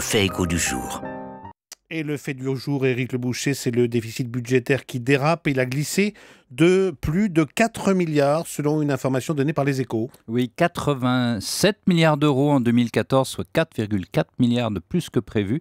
le fait écho du jour. Et le fait du jour, Éric Le Boucher, c'est le déficit budgétaire qui dérape. Il a glissé de plus de 4 milliards selon une information donnée par les Échos. Oui, 87 milliards d'euros en 2014, soit 4,4 milliards de plus que prévu.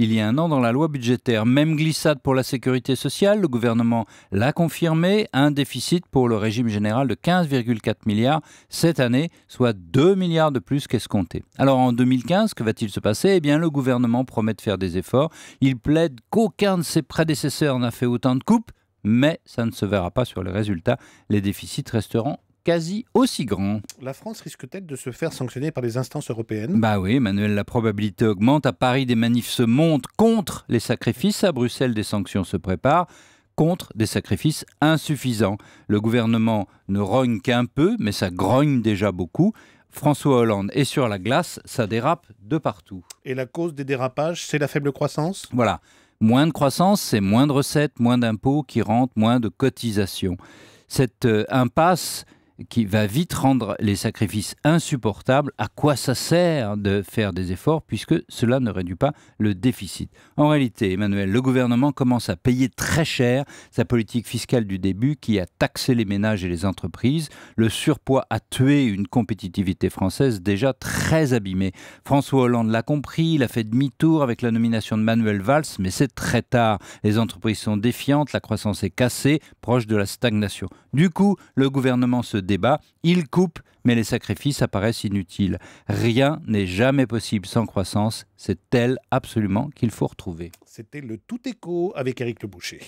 Il y a un an dans la loi budgétaire. Même glissade pour la sécurité sociale, le gouvernement l'a confirmé, un déficit pour le régime général de 15,4 milliards cette année, soit 2 milliards de plus qu'escompté. Alors en 2015, que va-t-il se passer ? Eh bien le gouvernement promet de faire des efforts. Il plaide qu'aucun de ses prédécesseurs n'a fait autant de coupes, mais ça ne se verra pas sur les résultats. Les déficits resteront quasi aussi grand. La France risque-t-elle de se faire sanctionner par les instances européennes ? Bah oui, Emmanuel, la probabilité augmente. À Paris, des manifs se montent contre les sacrifices. À Bruxelles, des sanctions se préparent contre des sacrifices insuffisants. Le gouvernement ne rogne qu'un peu, mais ça grogne déjà beaucoup. François Hollande est sur la glace, ça dérape de partout. Et la cause des dérapages, c'est la faible croissance ? Voilà. Moins de croissance, c'est moins de recettes, moins d'impôts qui rentrent, moins de cotisations. Cette impasse qui va vite rendre les sacrifices insupportables. À quoi ça sert de faire des efforts puisque cela ne réduit pas le déficit ? En réalité, Emmanuel, le gouvernement commence à payer très cher sa politique fiscale du début qui a taxé les ménages et les entreprises. Le surpoids a tué une compétitivité française déjà très abîmée. François Hollande l'a compris, il a fait demi-tour avec la nomination de Manuel Valls, mais c'est très tard. Les entreprises sont défiantes, la croissance est cassée, proche de la stagnation. Du coup, le gouvernement se débat, il coupe, mais les sacrifices apparaissent inutiles. Rien n'est jamais possible sans croissance, c'est elle absolument qu'il faut retrouver. C'était le Tout Écho avec Éric Le Boucher.